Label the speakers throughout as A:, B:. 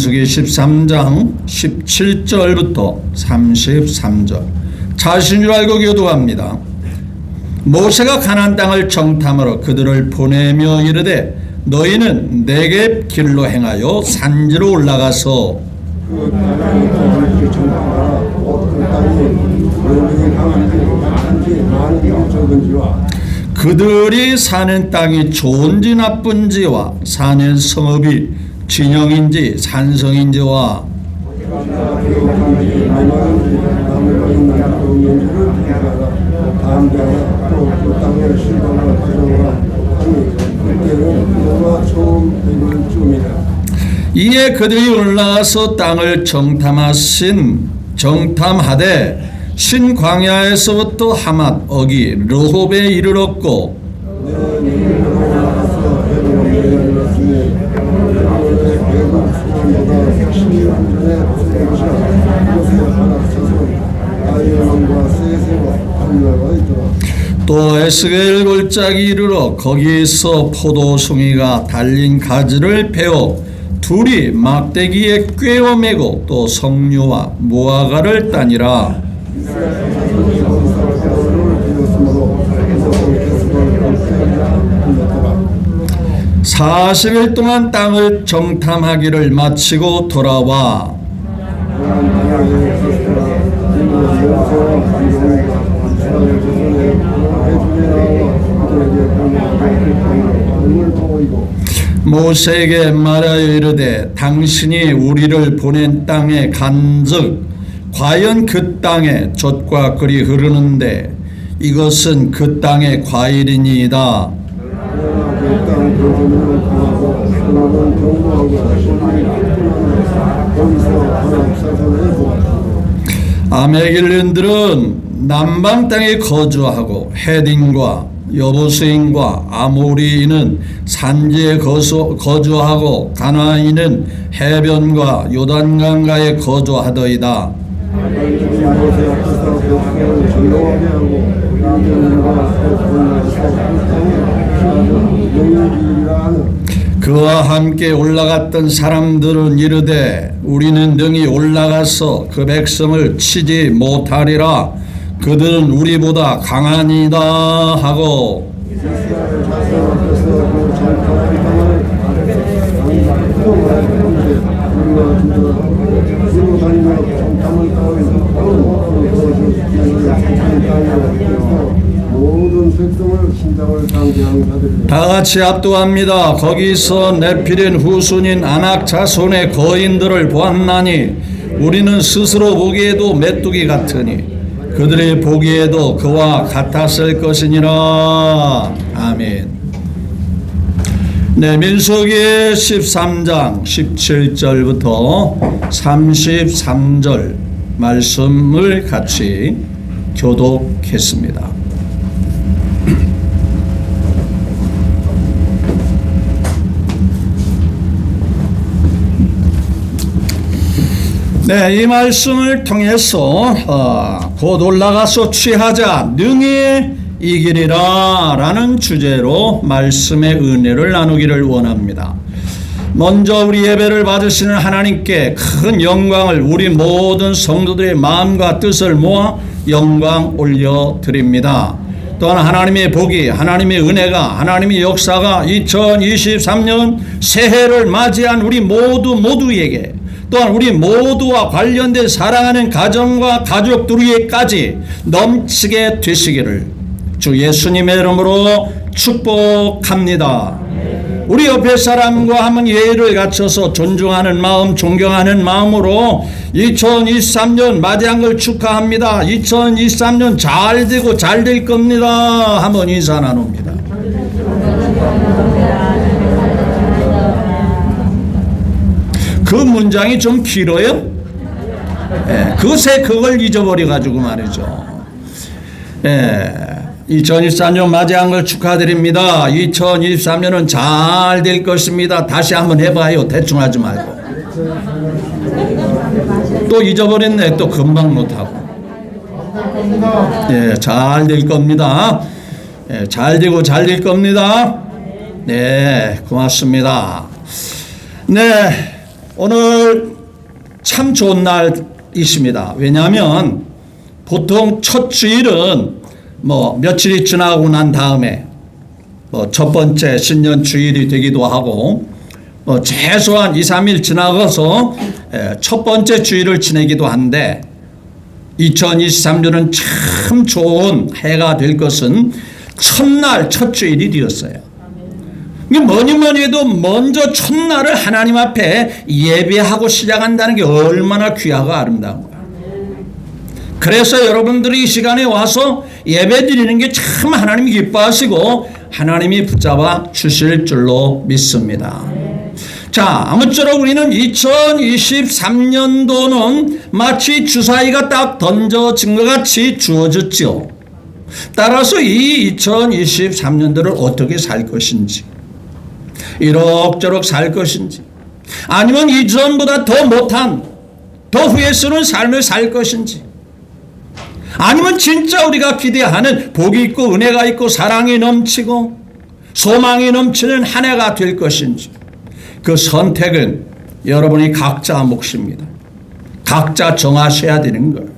A: 민수기 13장 17절부터 33절. 자신 줄 알고 교도합니다. 모세가 가나안 땅을 정탐하러 그들을 보내며 이르되 너희는 네겝 길로 행하여 산지로 올라가서
B: 그 땅을 정탐하라. 그 땅이 너희에게 강한지 많은지 적은지와
A: 그들이 사는 땅이 좋은지 나쁜지와 사는 성읍이 진영인지 산성인지와 이에 그들이 올라가서 땅을 정탐하되 신광야에서부터 하맛 어기 르홉에 이르렀고 또 에스겔 골짜기 이르러 거기에서 포도송이가 달린 가지를 베어 둘이 막대기에 꿰어 매고 또 성류와 무화과를 따니라. 40일 동안 땅을 정탐하기를 마치고 돌아와 모세에게 말하여 이르되 당신이 우리를 보낸 땅에 간즉 과연 그 땅에 젖과 꿀이 흐르는데 이것은 그 땅의 과일이니이다. 아메길른들은 남방 땅에 거주하고 헤딘과 여부스인과 아모리인은 산지에 거주하고 가나안인은 해변과 요단강가에 거주하더이다. 그와 함께 올라갔던 사람들은 이르되 우리는 능히 올라가서 그 백성을 치지 못하리라. 그들은 우리보다 강하니이다 하고 다 같이 압도합니다. 거기서 네피린 후손인 아낙 자손의 거인들을 보았나니 우리는 스스로 보기에도 메뚜기 같으니 그들이 보기에도 그와 같았을 것이니라. 아멘. 네, 민수기 13장 17절부터 33절 말씀을 같이 교독했습니다. 네, 이 말씀을 통해서 곧 올라가서 취하자 능히 이기리라 라는 주제로 말씀의 은혜를 나누기를 원합니다. 먼저 우리 예배를 받으시는 하나님께 큰 영광을 우리 모든 성도들의 마음과 뜻을 모아 영광 올려드립니다. 또한 하나님의 복이, 하나님의 은혜가, 하나님의 역사가 2023년 새해를 맞이한 우리 모두에게 또한 우리 모두와 관련된 사랑하는 가정과 가족들에게까지 넘치게 되시기를 주 예수님의 이름으로 축복합니다. 우리 옆에 사람과 한번 예의를 갖춰서 존중하는 마음, 존경하는 마음으로 2023년 맞이한 걸 축하합니다. 2023년 잘 되고 잘 될 겁니다. 한번 인사 나눕니다. 그 문장이 좀 길어요? 예, 그새 그걸 잊어버려가지고 말이죠. 예, 2024년 맞이한 걸 축하드립니다. 2023년은 잘 될 것입니다. 다시 한번 해봐요. 대충 하지 말고. 또 잊어버렸네. 또 금방 못하고. 예, 잘 될 겁니다. 예, 잘 되고 잘 될 겁니다. 네, 고맙습니다. 네. 오늘 참 좋은 날이십니다. 왜냐하면 보통 첫 주일은 며칠이 지나고 난 다음에 첫 번째 신년 주일이 되기도 하고 최소한 2, 3일 지나가서 첫 번째 주일을 지내기도 한데 2023년은 참 좋은 해가 될 것은 첫날 첫 주일이 되었어요. 뭐니 해도 먼저 첫날을 하나님 앞에 예배하고 시작한다는 게 얼마나 귀하고 아름다운 거야. 그래서 여러분들이 이 시간에 와서 예배 드리는 게 참 하나님이 기뻐하시고 하나님이 붙잡아 주실 줄로 믿습니다. 자, 아무쪼록 우리는 2023년도는 마치 주사위가 딱 던져진 것 같이 주어졌죠. 따라서 이 2023년도를 어떻게 살 것인지, 이럭저럭 살 것인지, 아니면 이전보다 더 못한, 더 후회스러운 삶을 살 것인지, 아니면 진짜 우리가 기대하는 복이 있고 은혜가 있고 사랑이 넘치고 소망이 넘치는 한 해가 될 것인지, 그 선택은 여러분이 각자 몫입니다. 각자 정하셔야 되는 거예요.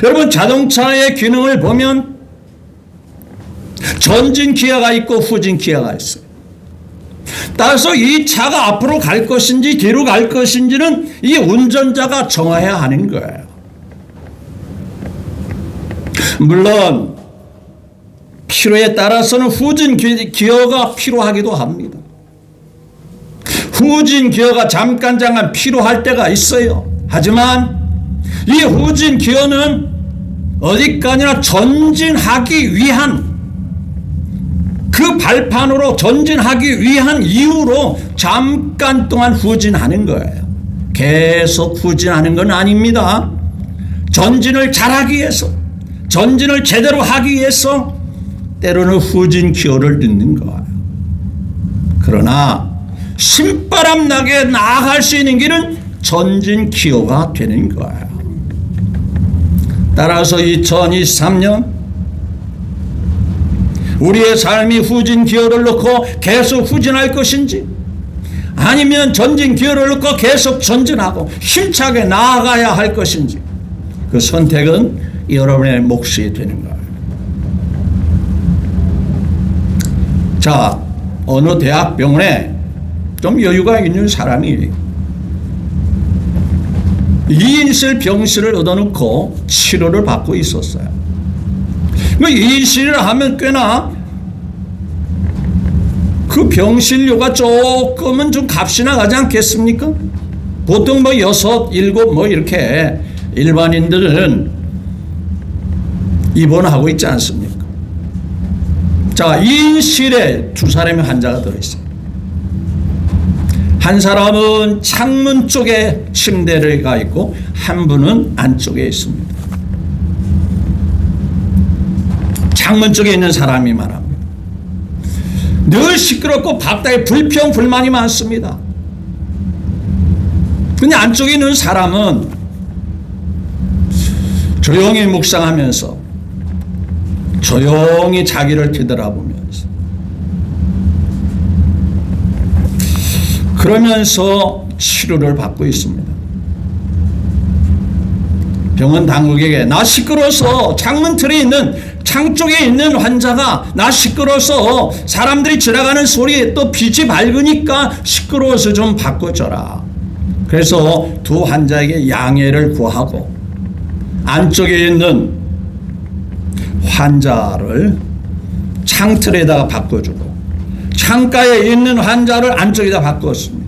A: 여러분, 자동차의 기능을 보면 전진 기어가 있고 후진 기어가 있어요. 따라서 이 차가 앞으로 갈 것인지 뒤로 갈 것인지는 이 운전자가 정해야 하는 거예요. 물론 필요에 따라서는 후진 기어가 필요하기도 합니다. 후진 기어가 잠깐 필요할 때가 있어요. 하지만 이 후진 기어는 어디까지나 전진하기 위한, 그 발판으로 전진하기 위한 이유로 잠깐 동안 후진하는 거예요. 계속 후진하는 건 아닙니다. 전진을 잘하기 위해서, 전진을 제대로 하기 위해서 때로는 후진 기어를 넣는 거예요. 그러나 신바람 나게 나아갈 수 있는 길은 전진 기어가 되는 거예요. 따라서 2023년 우리의 삶이 후진 기어를 넣고 계속 후진할 것인지, 아니면 전진 기어를 넣고 계속 전진하고 힘차게 나아가야 할 것인지, 그 선택은 여러분의 몫이 되는 거예요. 자, 어느 대학병원에 좀 여유가 있는 사람이 2인실 병실을 얻어놓고 치료를 받고 있었어요. 2인실을 하면 꽤나 그 병실료가 조금은 좀 값이 나가지 않겠습니까? 보통 6, 7 이렇게 일반인들은 입원하고 있지 않습니까? 자, 2인실에 2사람의 환자가 들어있어요. 한 사람은 창문 쪽에 침대가 있고 한 분은 안쪽에 있습니다. 창문 쪽에 있는 사람이 말합니다. 늘 시끄럽고 바닥에 불평 불만이 많습니다. 근데 안쪽에 있는 사람은 조용히 묵상하면서 조용히 자기를 뒤돌아보면서 그러면서 치료를 받고 있습니다. 병원 당국에게 나 시끄러워서 창문 틀에 있는, 창 쪽에 있는 환자가 나 시끄러워서 사람들이 지나가는 소리에 또 빛이 밝으니까 시끄러워서 좀 바꿔줘라. 그래서 2 환자에게 양해를 구하고 안쪽에 있는 환자를 창틀에다가 바꿔주고 창가에 있는 환자를 안쪽에다 바꿨습니다.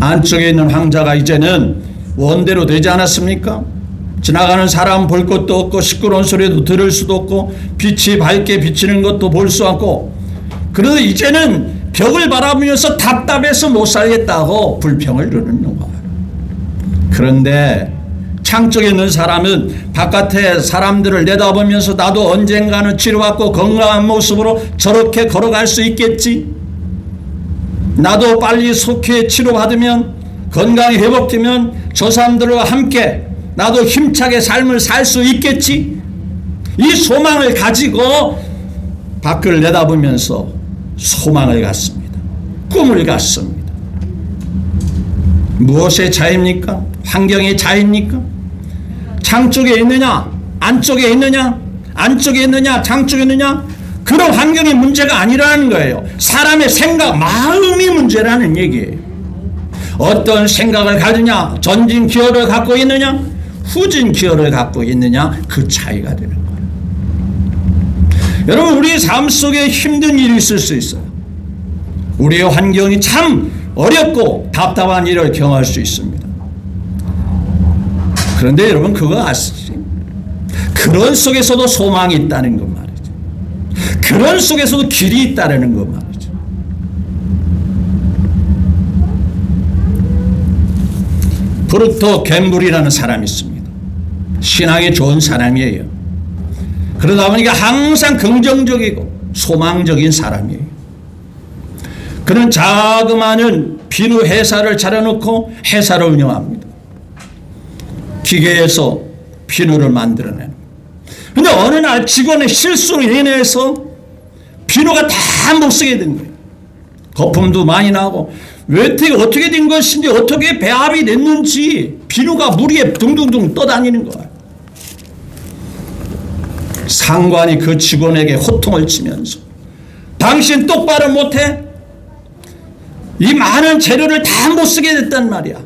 A: 안쪽에 있는 환자가 이제는 원대로 되지 않았습니까? 지나가는 사람 볼 것도 없고 시끄러운 소리도 들을 수도 없고 빛이 밝게 비치는 것도 볼 수 없고, 그래도 이제는 벽을 바라보면서 답답해서 못 살겠다고 불평을 누르는 거예요. 그런데 창 쪽에 있는 사람은 바깥에 사람들을 내다보면서 나도 언젠가는 치료받고 건강한 모습으로 저렇게 걸어갈 수 있겠지, 나도 빨리 속히 치료받으면 건강이 회복되면 저 사람들과 함께 나도 힘차게 삶을 살 수 있겠지, 이 소망을 가지고 밖을 내다보면서 소망을 갖습니다. 꿈을 갖습니다. 무엇의 차이입니까? 환경의 차이입니까? 창 쪽에 있느냐? 안쪽에 있느냐? 안쪽에 있느냐? 창 쪽에 있느냐? 그런 환경이 문제가 아니라는 거예요. 사람의 생각, 마음이 문제라는 얘기예요. 어떤 생각을 가지냐? 전진 기호를 갖고 있느냐? 후진 기호를 갖고 있느냐? 그 차이가 되는 거예요. 여러분, 우리 삶 속에 힘든 일이 있을 수 있어요. 우리의 환경이 참 어렵고 답답한 일을 경험할 수 있습니다. 그런데 여러분, 그거 아시지? 그런 속에서도 소망이 있다는 것 말이죠. 그런 속에서도 길이 있다는 것 말이죠. 브루토 갬블이라는 사람이 있습니다. 신앙이 좋은 사람이에요. 그러다 보니까 항상 긍정적이고 소망적인 사람이에요. 그는 자그마한 비누 회사를 차려놓고 회사를 운영합니다. 기계에서 비누를 만들어내는. 그런데 어느 날 직원의 실수로 인해서 비누가 다 못 쓰게 된 거예요. 거품도 많이 나고 어떻게 된 것인지, 어떻게 배합이 됐는지 비누가 물 위에 둥둥둥 떠다니는 거예요. 상관이 그 직원에게 호통을 치면서 당신 똑바로 못해? 이 많은 재료를 다 못 쓰게 됐단 말이야.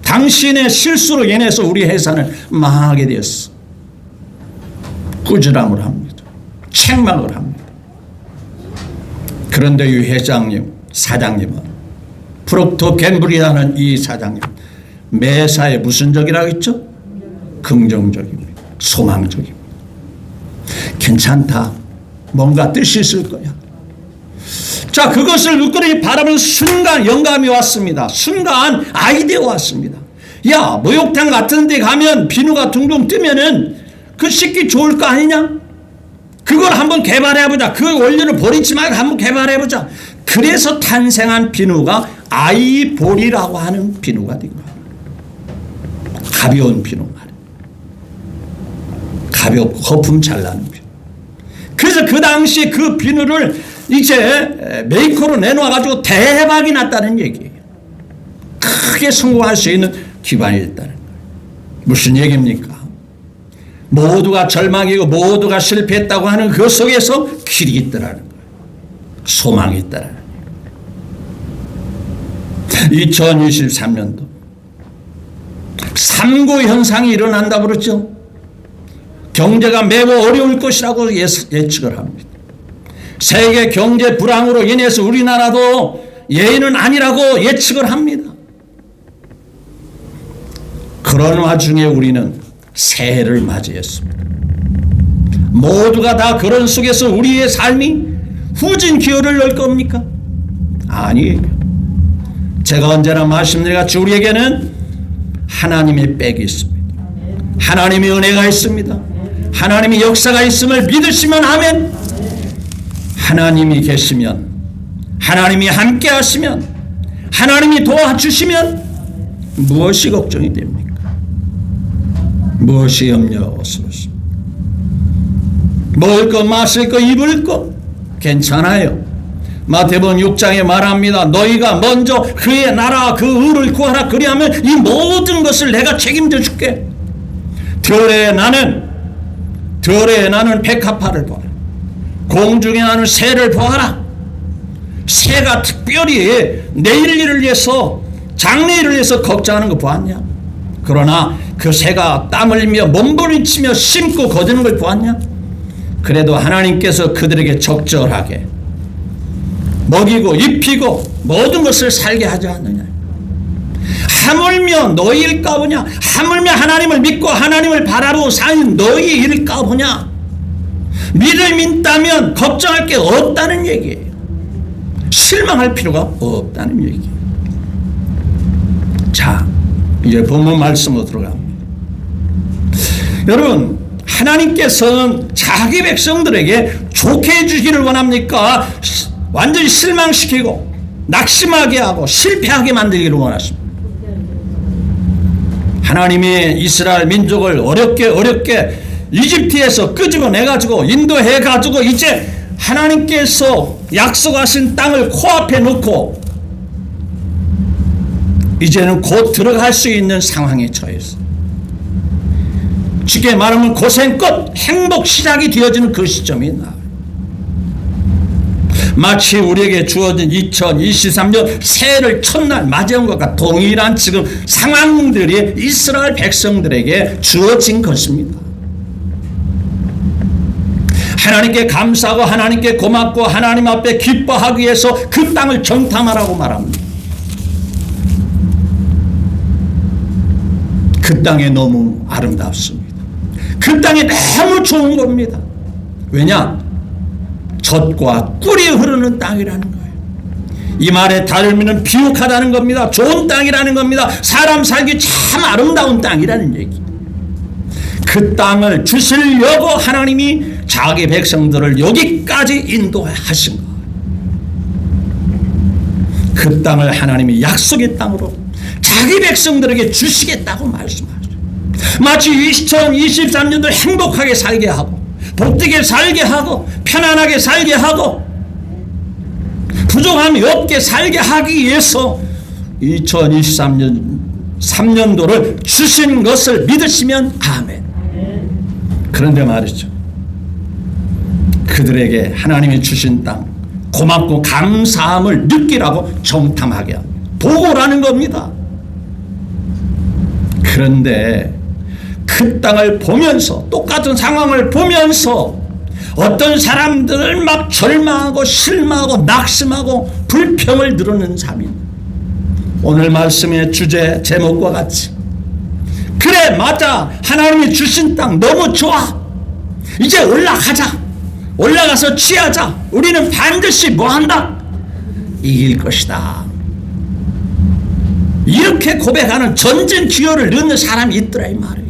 A: 당신의 실수로 인해서 우리 회사는 망하게 되었어. 꾸지람을 합니다. 책망을 합니다. 그런데 이 회장님, 사장님은, 프록터 갬블이라는 이 사장님, 매사에 무슨 적이라고 했죠? 긍정적입니다. 소망적입니다. 괜찮다. 뭔가 뜻이 있을 거야. 자, 그것을 묵그리 바라보는 순간 영감이 왔습니다. 순간 아이디어가 왔습니다. 야, 목욕탕 같은 데 가면 비누가 둥둥 뜨면은 그 씻기 좋을 거 아니냐? 그걸 한번 개발해보자. 그 원료를 버리지 말고 한번 개발해보자. 그래서 탄생한 비누가 아이보리라고 하는 비누가 된 거예요. 가벼운 비누 말이에요. 가볍고 거품 잘 나는 비누. 그래서 그 당시에 그 비누를 이제 메이커로 내놓아가지고 대박이 났다는 얘기예요. 크게 성공할 수 있는 기반이 됐다는 거예요. 무슨 얘기입니까? 모두가 절망이고 모두가 실패했다고 하는 그 속에서 길이 있더라는 거예요. 소망이 있더라는 거예요. 2023년도 3구 현상이 일어난다 그러죠. 경제가 매우 어려울 것이라고 예측을 합니다. 세계 경제 불황으로 인해서 우리나라도 예외는 아니라고 예측을 합니다. 그런 와중에 우리는 새해를 맞이했습니다. 모두가 다 그런 속에서 우리의 삶이 후진 기호를 넣을 겁니까? 아니에요. 제가 언제나 말씀드려같이 우리에게는 하나님의 백이 있습니다. 하나님의 은혜가 있습니다. 하나님의 역사가 있음을 믿으시면 아멘. 하나님이 계시면, 하나님이 함께 하시면, 하나님이 도와주시면 무엇이 걱정이 됩니까? 무엇이 염려스럽습니까? 먹을 것, 마실 것, 입을 것 괜찮아요. 마태복음 6장에 말합니다. 너희가 먼저 그의 나라 그 의를 구하라. 그리하면 이 모든 것을 내가 책임져 줄게. 들에 나는 백합화를 보아라. 공중에 나는 새를 보아라. 새가 특별히 내일 일을 위해서, 장래일을 위해서 걱정하는 거 보았냐? 그러나 그 새가 땀 흘리며 몸부림치며 심고 거두는 걸 보았냐? 그래도 하나님께서 그들에게 적절하게 먹이고 입히고 모든 것을 살게 하지 않느냐? 하물며 너희일까 보냐? 하물며 하나님을 믿고 하나님을 바라보고 사는 너희 일일까 보냐? 믿을 믿다면 걱정할 게 없다는 얘기예요. 실망할 필요가 없다는 얘기예요. 자, 이제 본문 말씀으로 들어갑니다. 여러분, 하나님께서는 자기 백성들에게 좋게 해주기를 원합니까? 완전히 실망시키고 낙심하게 하고 실패하게 만들기를 원하십니다. 하나님이 이스라엘 민족을 어렵게 이집트에서 끄집어내가지고 인도해가지고 이제 하나님께서 약속하신 땅을 코앞에 놓고 이제는 곧 들어갈 수 있는 상황에 처했어. 쉽게 말하면 고생 끝, 행복 시작이 되어지는 그 시점이 나와요. 마치 우리에게 주어진 2023년 새해를 첫날 맞이한 것과 동일한 지금 상황들이 이스라엘 백성들에게 주어진 것입니다. 하나님께 감사하고 하나님께 고맙고 하나님 앞에 기뻐하기 위해서 그 땅을 정탐하라고 말합니다. 그 땅이 너무 아름답습니다. 그 땅이 너무 좋은 겁니다. 왜냐? 젖과 꿀이 흐르는 땅이라는 거예요. 이 말의 다름이는 비옥하다는 겁니다. 좋은 땅이라는 겁니다. 사람 살기 참 아름다운 땅이라는 얘기. 그 땅을 주시려고 하나님이 자기 백성들을 여기까지 인도하신 거예요. 그 땅을 하나님이 약속의 땅으로 자기 백성들에게 주시겠다고 말씀하죠. 마치 2023년도 행복하게 살게 하고 복되게 살게 하고 편안하게 살게 하고 부족함이 없게 살게 하기 위해서 2023년도를 주신 것을 믿으시면 아멘. 그런데 말이죠, 그들에게 하나님이 주신 땅 고맙고 감사함을 느끼라고 정탐하게 합니다. 보고라는 겁니다. 그런데 그 땅을 보면서 똑같은 상황을 보면서 어떤 사람들은 막 절망하고 실망하고 낙심하고 불평을 드러내는 삶입니다. 오늘 말씀의 주제 제목과 같이 그래 맞아 하나님이 주신 땅 너무 좋아 이제 올라가자 올라가서 취하자 우리는 반드시 뭐한다 이길 것이다 이렇게 고백하는 전진 기여를 넣는 사람이 있더라 이 말이에요.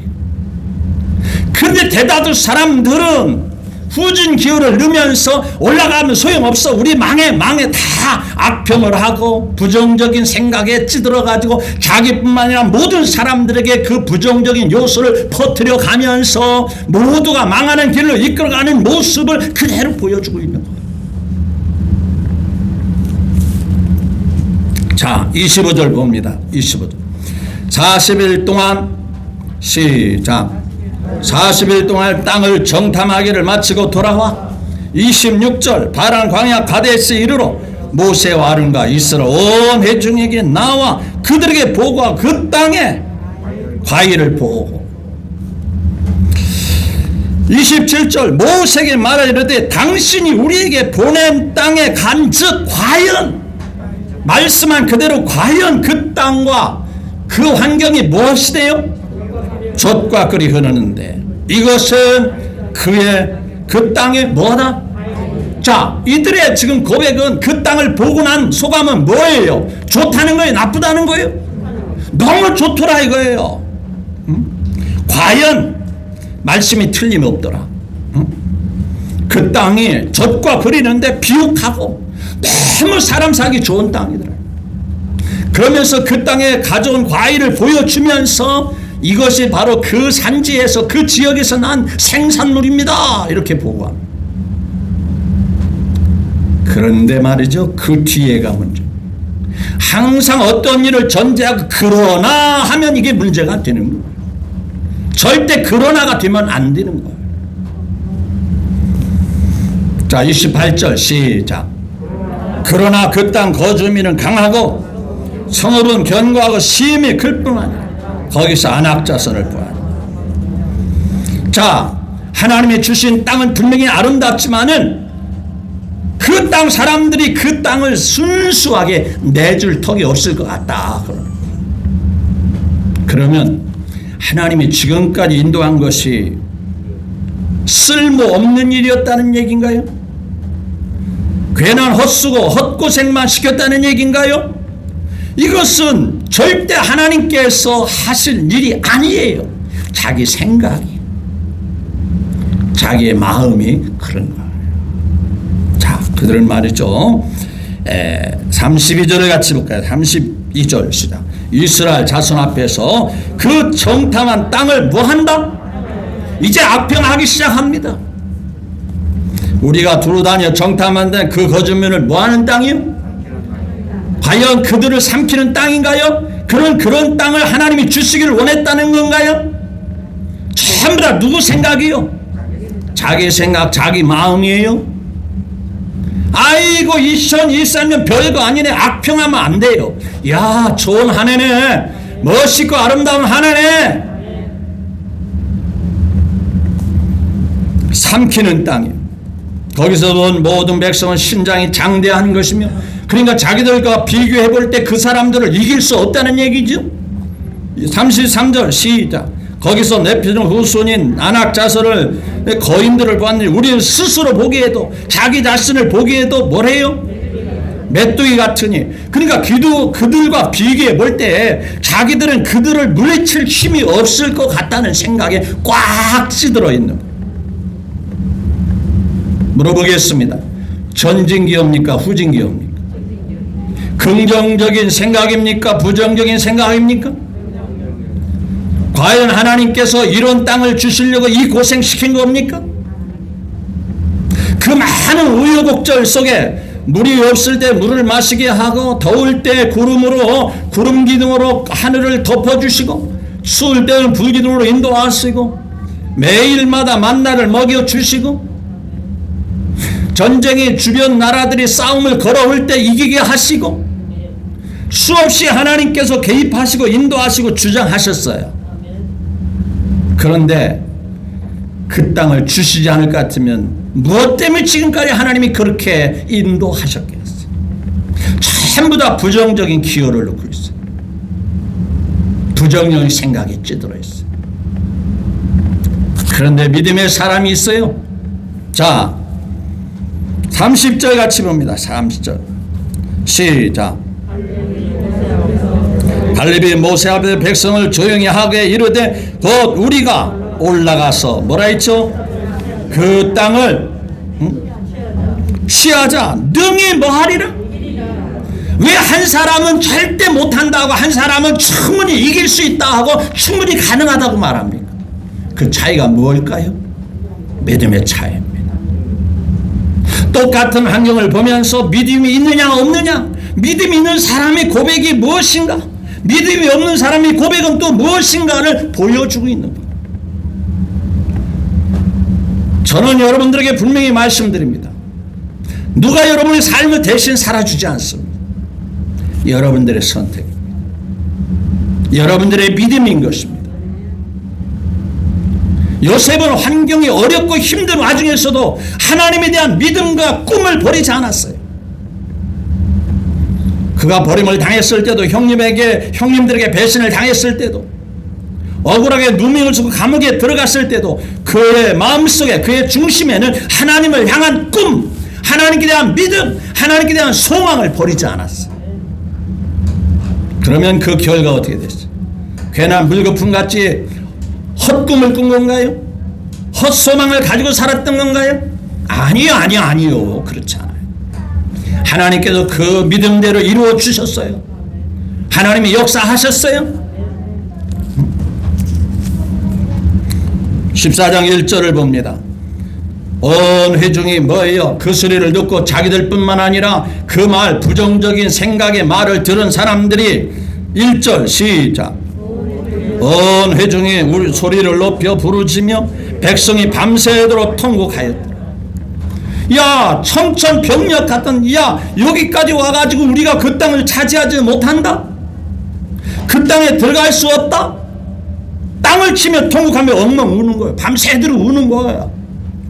A: 그런데 대다수 사람들은 후진 기여를 넣으면서 올라가면 소용없어 우리 망해 다 악평을 하고 부정적인 생각에 찌들어가지고 자기뿐만 아니라 모든 사람들에게 그 부정적인 요소를 퍼뜨려 가면서 모두가 망하는 길로 이끌어가는 모습을 그대로 보여주고 있는 거예요. 자 25절 봅니다. 25절 40일 동안 시작 40일 동안 땅을 정탐하기를 마치고 돌아와 26절 바란 광야 가데스에 이르러 모세와 아론과 이스라엘 온 회중에게 나와 그들에게 보고하고 그 땅에 과일을 보고 27절 모세에게 말하 이르되 당신이 우리에게 보낸 땅에 간즉 과연 말씀한 그대로 과연 그 땅과 그 환경이 무엇이되요? 젖과 꿀이 흐르는데 이것은 그 땅에 뭐하다? 자 이들의 지금 고백은 그 땅을 보고 난 소감은 뭐예요? 좋다는 거예요? 나쁘다는 거예요? 너무 좋더라 이거예요. 과연 말씀이 틀림없더라. 그 땅이 젖과 꿀이 있는데 비옥하고 너무 사람 살기 좋은 땅이더라. 그러면서 그 땅에 가져온 과일을 보여주면서 이것이 바로 그 산지에서 그 지역에서 난 생산물입니다 이렇게 보고합니다. 그런데 말이죠 그 뒤에가 문제. 항상 어떤 일을 전제하고 그러나 하면 이게 문제가 되는 거예요. 절대 그러나가 되면 안 되는 거예요. 자 28절 시작 그러나 그 땅 거주민은 강하고 성읍은 견고하고 심히 클 뿐 아니라 거기서 안악자선을 보았다. 자 하나님이 주신 땅은 분명히 아름답지만은 그 땅 사람들이 그 땅을 순수하게 내줄 턱이 없을 것 같다. 그러면 하나님이 지금까지 인도한 것이 쓸모없는 일이었다는 얘기인가요? 괜한 헛수고 헛고생만 시켰다는 얘기인가요? 이것은 절대 하나님께서 하실 일이 아니에요. 자기 생각이 자기의 마음이 그런 거예요. 자 그들은 말이죠 32절을 같이 볼까요? 32절 시작 이스라엘 자손 앞에서 그 정탐한 땅을 뭐한다? 이제 악평하기 시작합니다. 우리가 두루 다녀 정탐한 그 거주민을 뭐하는 땅이요? 과연 그들을 삼키는 땅인가요? 그런 땅을 하나님이 주시기를 원했다는 건가요? 전부 다 누구 생각이요? 자기 생각, 자기 마음이에요. 아이고 2023년 별거 아니네, 악평하면 안 돼요. 야, 좋은 한 해네, 멋있고 아름다운 한 해네. 삼키는 땅이요. 거기서 본 모든 백성은 신장이 장대한 것이며, 그러니까 자기들과 비교해 볼 때 그 사람들을 이길 수 없다는 얘기죠. 33절 시작. 거기서 네피lim 후손인 아낙 자손을, 거인들을 보았느니 우리는 스스로 보기에도, 자기 자신을 보기에도 뭐래요? 메뚜기 같으니. 그러니까 그들과 비교해 볼 때 자기들은 그들을 물리칠 힘이 없을 것 같다는 생각에 꽉 찌들어 있는 거예요. 물어보겠습니다. 전진기업입니까? 후진기업입니까? 긍정적인 생각입니까? 부정적인 생각입니까? 과연 하나님께서 이런 땅을 주시려고 이 고생시킨 겁니까? 그 많은 우여곡절 속에 물이 없을 때 물을 마시게 하고, 더울 때 구름 기둥으로 하늘을 덮어주시고, 추울 때는 불 기둥으로 인도하시고, 매일마다 만나를 먹여주시고, 전쟁의 주변 나라들이 싸움을 걸어올 때 이기게 하시고, 수없이 하나님께서 개입하시고 인도하시고 주장하셨어요. 그런데 그 땅을 주시지 않을 것 같으면 무엇 때문에 지금까지 하나님이 그렇게 인도하셨겠어요? 전부 다 부정적인 기여를 놓고 있어요. 부정적인 생각이 찌들어 있어요. 그런데 믿음의 사람이 있어요. 자, 30절 같이 봅니다. 30절 시작. 발렙이 모세 앞에 백성을 조용히 하게 이르되 곧 우리가 올라가서 뭐라 했죠? 그 땅을 취하자. 능히 뭐하리라? 왜 한 사람은 절대 못한다고, 한 사람은 충분히 이길 수 있다 하고 충분히 가능하다고 말합니까? 그 차이가 무엇일까요? 믿음의 차이입니다. 똑같은 환경을 보면서 믿음이 있느냐 없느냐, 믿음이 있는 사람의 고백이 무엇인가, 믿음이 없는 사람의 고백은 또 무엇인가를 보여주고 있는 거예요. 저는 여러분들에게 분명히 말씀드립니다. 누가 여러분의 삶을 대신 살아주지 않습니다. 여러분들의 선택입니다. 여러분들의 믿음인 것입니다. 요셉은 환경이 어렵고 힘든 와중에서도 하나님에 대한 믿음과 꿈을 버리지 않았어요. 그가 버림을 당했을 때도, 형님들에게 배신을 당했을 때도, 억울하게 누명을 쓰고 감옥에 들어갔을 때도 그의 마음속에, 그의 중심에는 하나님을 향한 꿈, 하나님께 대한 믿음, 하나님께 대한 소망을 버리지 않았어요. 그러면 그 결과 어떻게 됐어요? 괜한 물거품같이 헛꿈을 꾼 건가요? 헛소망을 가지고 살았던 건가요? 아니요. 그렇지 않아요. 하나님께서 그 믿음대로 이루어 주셨어요. 하나님이 역사하셨어요. 14장 1절을 봅니다. 온 회중이 뭐예요? 그 소리를 듣고 자기들뿐만 아니라 그 말, 부정적인 생각의 말을 들은 사람들이 1절 시작. 온 회중이 우리 소리를 높여 부르짖으며 백성이 밤새도록 통곡하였더라. 야, 청천벽력 같은, 야, 여기까지 와가지고 우리가 그 땅을 차지하지 못한다? 그 땅에 들어갈 수 없다? 땅을 치며 통곡하며 엉엉 우는 거예요. 밤새도록 우는 거예요.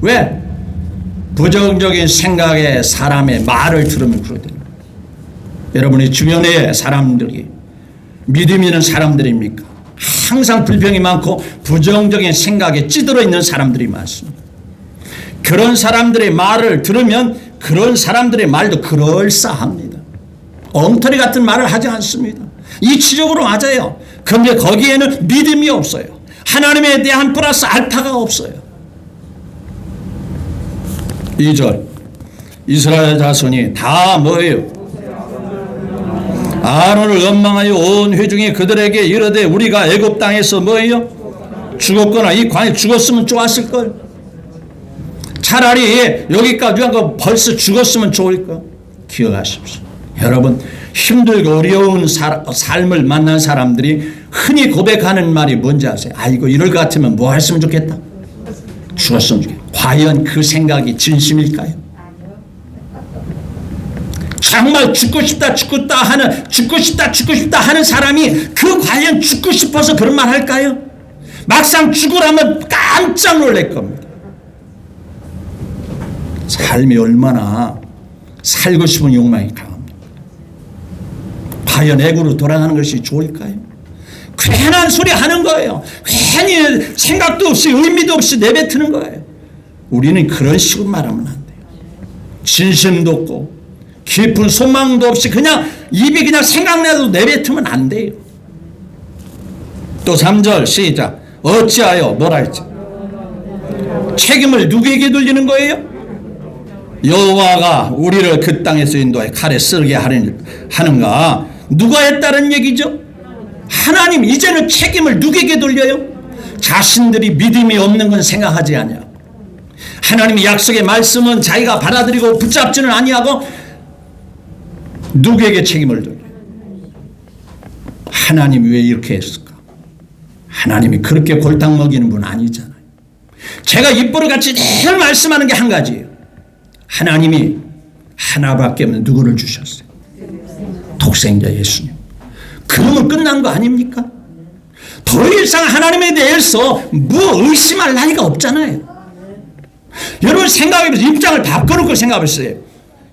A: 왜? 부정적인 생각의 사람의 말을 들으면 그러게 됩니다. 여러분의 주변의 사람들이 믿음 있는 사람들입니까? 항상 불평이 많고 부정적인 생각에 찌들어 있는 사람들이 많습니다. 그런 사람들의 말을 들으면 그런 사람들의 말도 그럴싸합니다. 엉터리 같은 말을 하지 않습니다. 이치적으로 맞아요. 그런데 거기에는 믿음이 없어요. 하나님에 대한 플러스 알파가 없어요. 2절 이스라엘 자손이 다 뭐예요? 아론을 원망하여 온 회중이 그들에게 이르되 우리가 애굽 땅에서 뭐예요? 죽었거나 이 광에 죽었으면 좋았을걸. 차라리 여기까지 한 거 벌써 죽었으면 좋을까. 기억하십시오. 여러분, 힘들고 어려운 삶을 만난 사람들이 흔히 고백하는 말이 뭔지 아세요? 아이고 이럴 것 같으면 뭐 했으면 좋겠다. 죽었으면 좋겠다. 과연 그 생각이 진심일까요? 정말 죽고 싶다 하는 사람이 그 과연 죽고 싶어서 그런 말 할까요? 막상 죽으라면 깜짝 놀랄 겁니다. 삶이 얼마나 살고 싶은 욕망이 강합니다. 과연 애구로 돌아가는 것이 좋을까요? 괜한 소리 하는 거예요. 괜히 생각도 없이 의미도 없이 내뱉는 거예요. 우리는 그런 식으로 말하면 안 돼요. 진심도 없고 깊은 소망도 없이 그냥 입이 그냥 생각나도 내뱉으면 안 돼요. 또 3절 시작. 어찌하여 뭐라 했지? 책임을 누구에게 돌리는 거예요? 여호와가 우리를 그 땅에서 인도해 칼에 쓰게 하는가? 누가 했다는 얘기죠? 하나님. 이제는 책임을 누구에게 돌려요? 자신들이 믿음이 없는 건 생각하지 않냐. 하나님의 약속의 말씀은 자기가 받아들이고 붙잡지는 아니하고 누구에게 책임을 돌려요? 하나님이 왜 이렇게 했을까? 하나님이 그렇게 골탕 먹이는 분 아니잖아요. 제가 입버릇같이 늘 말씀하는 게 한 가지예요. 하나님이 하나밖에 없는 누구를 주셨어요? 독생자 예수님. 그러면 끝난 거 아닙니까? 더 이상 하나님에 대해서 뭐 의심할 나이가 없잖아요. 여러분 생각해보세요. 입장을 바꿔놓고 생각해보세요.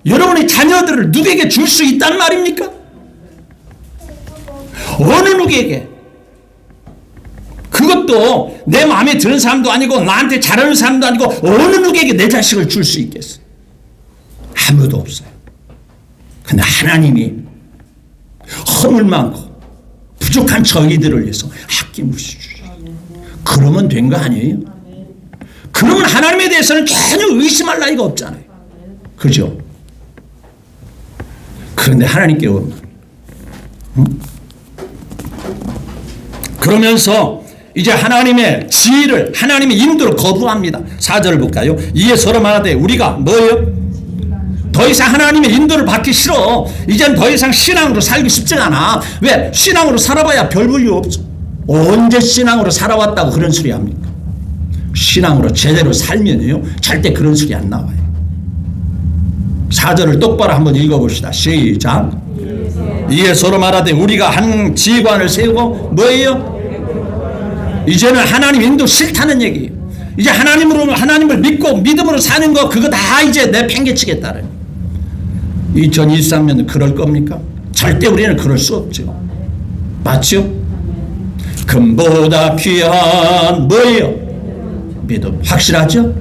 A: 여러분의 자녀들을 누구에게 줄 수 있단 말입니까? 어느 누구에게? 그것도 내 마음에 드는 사람도 아니고 나한테 잘하는 사람도 아니고 어느 누구에게 내 자식을 줄 수 있겠어요? 아무도 없어요. 근데 하나님이 허물 많고 부족한 저희들을 위해서 아낌없이 주셔요. 그러면 된 거 아니에요? 그러면 하나님에 대해서는 전혀 의심할 나이가 없잖아요. 그죠? 그런데 하나님께 오는 응? 그러면서 이제 하나님의 지혜를 하나님의 인도를 거부합니다. 4절을 볼까요? 이에 서로 말하되 우리가 뭐예요? 더 이상 하나님의 인도를 받기 싫어. 이젠 더 이상 신앙으로 살기 쉽지가 않아. 왜? 신앙으로 살아봐야 별 볼일 없어. 언제 신앙으로 살아왔다고 그런 소리 합니까? 신앙으로 제대로 살면요 절대 그런 소리 안 나와요. 4절을 똑바로 한번 읽어봅시다. 시작. 이에 서로 말하되 우리가 한 지휘관을 세우고 뭐예요? 이제는 하나님 인도 싫다는 얘기예요. 이제 하나님을 믿고 믿음으로 사는 거 그거 다 이제 내팽개치겠다는. 2023년은 그럴 겁니까? 절대 우리는 그럴 수 없죠. 맞죠? 금보다 귀한 뭐예요? 믿음. 확실하죠?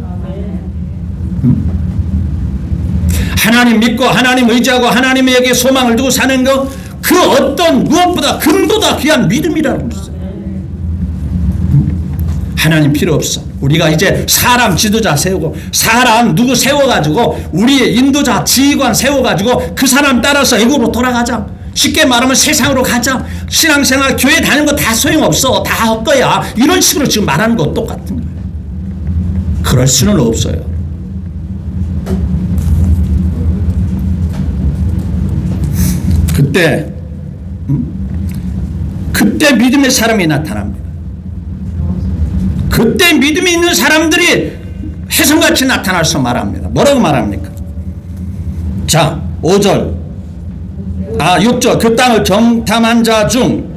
A: 하나님 믿고 하나님 의지하고 하나님에게 소망을 두고 사는 거 그 어떤 무엇보다 금보다 귀한 믿음이라는 것이죠. 하나님 필요 없어. 우리가 이제 사람 지도자 세우고 사람 누구 세워가지고 우리의 인도자 지휘관 세워가지고 그 사람 따라서 애국으로 돌아가자. 쉽게 말하면 세상으로 가자. 신앙생활 교회 다니는 거 다 소용없어. 다 헛거야. 이런 식으로 지금 말하는 거 똑같은 거예요. 그럴 수는 없어요. 그때 믿음의 사람이 나타납니다. 그때 믿음이 있는 사람들이 혜성같이 나타나서 말합니다. 뭐라고 말합니까? 자, 6절 그 땅을 정탐한 자 중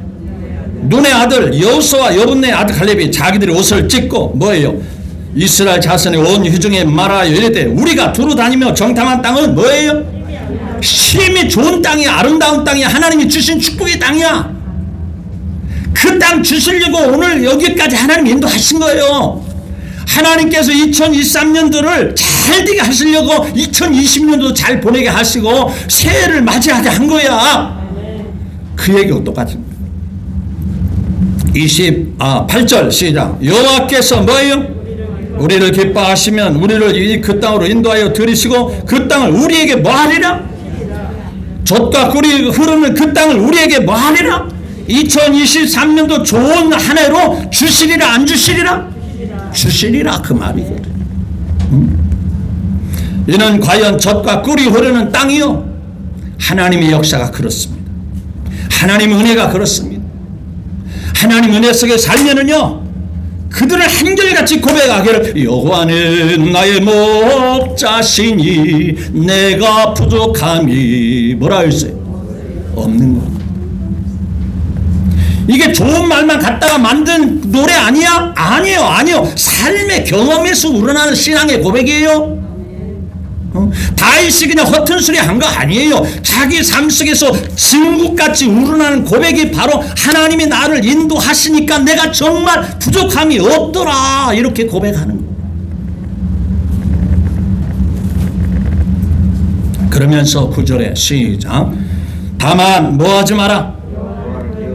A: 눈의 아들 여호수아와 여분의 아들 갈렙이 자기들의 옷을 찢고 뭐예요? 이스라엘 자손의 온 회중에 말하여 이르되 우리가 두루 다니며 정탐한 땅은 뭐예요? 심히 좋은 땅이야. 아름다운 땅이야. 하나님이 주신 축복의 땅이야. 그 땅 주시려고 오늘 여기까지 하나님 인도하신 거예요. 하나님께서 2023년도를 잘 되게 하시려고 2020년도 잘 보내게 하시고 새해를 맞이하게 한 거야. 그 얘기가 똑같은 거예요. 8절 시작. 여호와께서 뭐예요? 우리를 기뻐하시면 우리를 그 땅으로 인도하여 들이시고 그 땅을 우리에게 뭐 하리라? 젖과 꿀이 흐르는 그 땅을 우리에게 뭐 하리라? 2023년도 좋은 한 해로 주시리라 안 주시리라? 주시리라 그 말이거든. 이는 과연 젖과 꿀이 흐르는 땅이요? 하나님의 역사가 그렇습니다. 하나님 은혜가 그렇습니다. 하나님 은혜 속에 살면은요, 그들을 한결같이 고백하기를 여호와는 나의 목자시니 내가 부족함이 뭐라 했어요? 없는 것. 이게 좋은 말만 갖다가 만든 노래 아니야? 아니에요. 삶의 경험에서 우러나는 신앙의 고백이에요. 다윗이 그냥 허튼 소리 한 거 아니에요. 자기 삶 속에서 진국같이 우러나는 고백이 바로 하나님이 나를 인도하시니까 내가 정말 부족함이 없더라, 이렇게 고백하는 거예요. 그러면서 9절에 시작. 다만 뭐 하지 마라?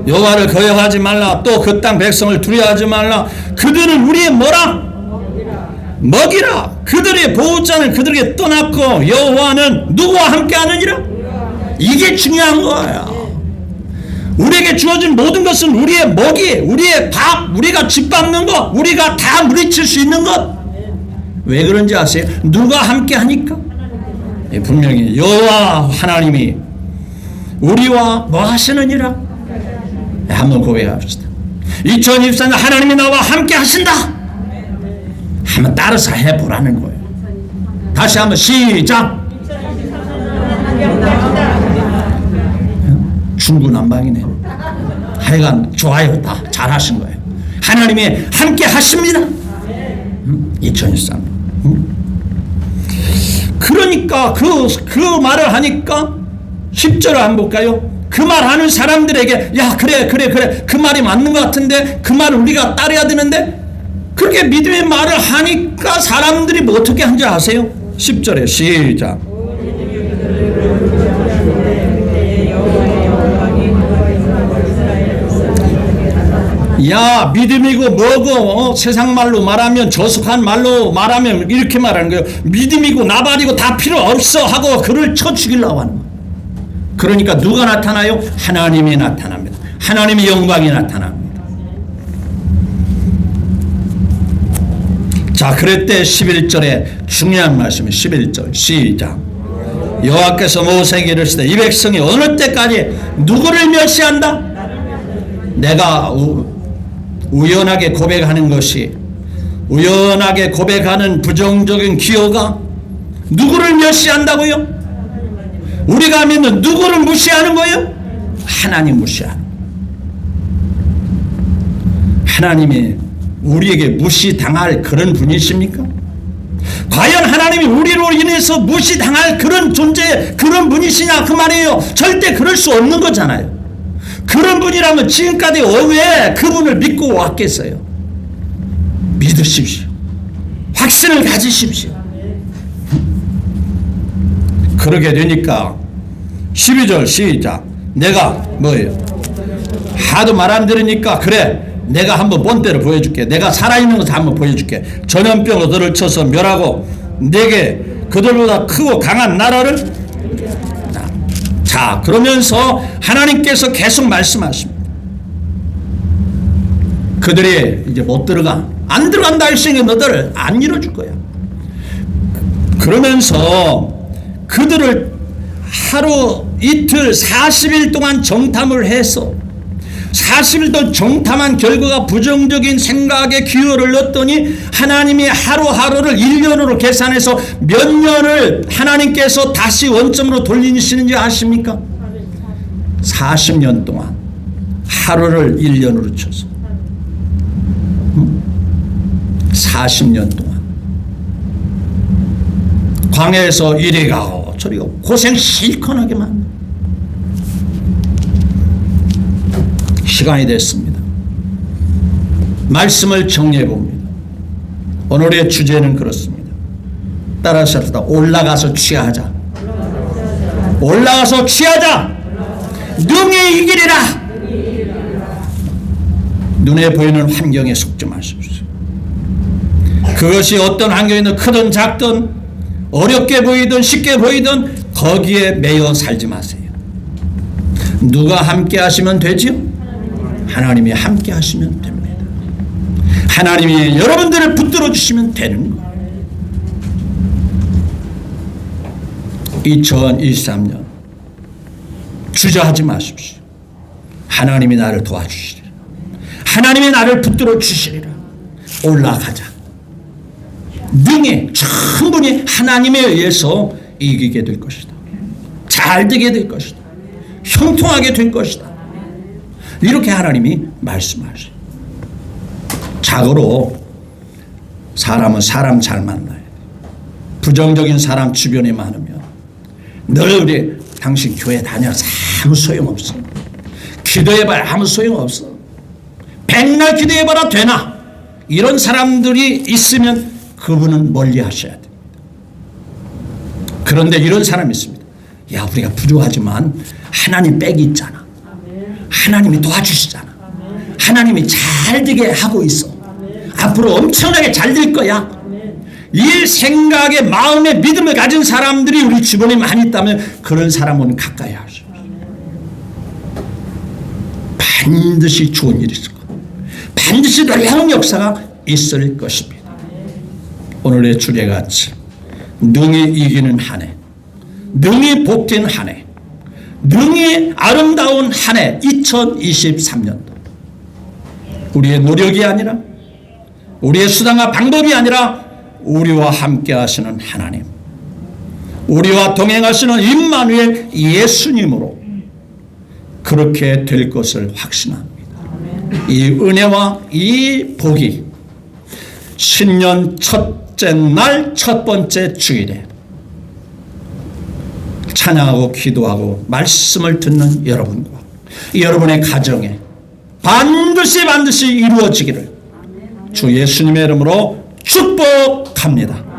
A: 여호와를 거역하지 말라. 또 그 땅 백성을 두려워하지 말라. 그들은 우리의 뭐라? 먹이라. 그들의 보호자는 그들에게 떠났고 여호와는 누구와 함께 하느니라? 이게 중요한 거야. 우리에게 주어진 모든 것은 우리의 먹이, 우리의 밥, 우리가 집 밟는 것, 우리가 다 물리칠 수 있는 것. 왜 그런지 아세요? 누가 함께 하니까? 분명히 여호와 하나님이 우리와 뭐 하시느니라? 한번 고백합시다. 2024년 하나님이 나와 함께 하신다. 한번 따라서 해보라는 거예요. 다시 한번 시작. 중구난방이네. 하여간 좋아요. 다 잘하신 거예요. 하나님이 함께 하십니다. 2023년. 그러니까 그 말을 하니까 10절을 한번 볼까요? 그 말 하는 사람들에게 야 그래 그 말이 맞는 것 같은데 그 말을 우리가 따라야 되는데, 그렇게 믿음의 말을 하니까 사람들이 뭐 어떻게 한지 아세요? 10절에 시작. 야 믿음이고 뭐고 세상 말로 말하면 저속한 말로 말하면 이렇게 말하는 거예요. 믿음이고 나발이고 다 필요 없어 하고 그를 쳐 죽이려고 하는 거예요. 그러니까 누가 나타나요? 하나님이 나타납니다. 하나님의 영광이 나타납니다. 자, 그랬대 11절에 중요한 말씀이 11절 시작. 여호와께서 모세에게 이르시되 이 백성이 어느 때까지 누구를 멸시한다? 내가 우연하게 고백하는 것이, 우연하게 고백하는 부정적인 기호가 누구를 멸시한다고요? 우리가 믿는 누구를 무시하는 거예요? 하나님 무시하는. 하나님이 우리에게 무시당할 그런 분이십니까? 과연 하나님이 우리로 인해서 무시당할 그런 존재, 그런 분이시냐 그 말이에요. 절대 그럴 수 없는 거잖아요. 그런 분이라면 지금까지 왜 그분을 믿고 왔겠어요? 믿으십시오. 확신을 가지십시오. 그러게 되니까 12절 시작. 내가 뭐예요? 하도 말 안 들으니까 그래 내가 한번 본때를 보여줄게. 내가 살아있는 것을 한번 보여줄게. 전염병으로 너를 쳐서 멸하고 내게 그들보다 크고 강한 나라를. 자, 그러면서 하나님께서 계속 말씀하십니다. 그들이 이제 못 들어가. 안 들어간다 할수있는 너들을 안 이뤄줄 거야. 그러면서 그들을 하루 이틀 40일 동안 정탐을 해서 40일 동안 정탐한 결과가 부정적인 생각에 기여를 넣었더니 하나님이 하루하루를 1년으로 계산해서 몇 년을 하나님께서 다시 원점으로 돌리시는지 아십니까? 40년 동안 하루를 1년으로 쳐서 40년 동안 광야에서 이리 가고 저리 가고 고생 실컷하게만. 시간이 됐습니다. 말씀을 정리해 봅니다. 오늘의 주제는 그렇습니다. 따라서 합시다. 올라가서 취하자. 올라가서 취하자. 능히 이기리라. 눈에 보이는 환경에 속지 마십시오. 그것이 어떤 환경이든 크든 작든 어렵게 보이든 쉽게 보이든 거기에 매여 살지 마세요. 누가 함께 하시면 되지요? 하나님이 함께 하시면 됩니다. 하나님이 여러분들을 붙들어 주시면 되는 거예요. 2023년 주저하지 마십시오. 하나님이 나를 도와주시리라. 하나님이 나를 붙들어 주시리라. 올라가자. 능히 충분히 하나님에 의해서 이기게 될 것이다. 잘 되게 될 것이다. 형통하게 될 것이다. 이렇게 하나님이 말씀하셔요. 자고로 사람은 사람 잘 만나야 돼. 부정적인 사람 주변에 많으면 늘 우리 당신 교회 다녀서 아무 소용없어. 기도해봐야 아무 소용없어. 백날 기도해봐라 되나? 이런 사람들이 있으면 그분은 멀리 하셔야 됩니다. 그런데 이런 사람이 있습니다. 야, 우리가 부족하지만 하나님 백이 있잖아. 하나님이 도와주시잖아. 하나님이 잘 되게 하고 있어. 앞으로 엄청나게 잘 될 거야. 이 생각에 마음의 믿음을 가진 사람들이 우리 주변에 많이 있다면 그런 사람은 가까이 하셔. 반드시 좋은 일이 있을 거야. 반드시 놀라운 역사가 있을 것입니다. 오늘의 주제같이 능히 이기는 한 해, 능히 복된 한 해, 능히 아름다운 한 해 2023년도. 우리의 노력이 아니라 우리의 수단과 방법이 아니라 우리와 함께 하시는 하나님, 우리와 동행하시는 임마누엘 예수님으로 그렇게 될 것을 확신합니다. 이 은혜와 이 복이 신년 첫째 날 첫 번째 주일에 찬양하고 기도하고 말씀을 듣는 여러분과 여러분의 가정에 반드시 이루어지기를 주 예수님의 이름으로 축복합니다.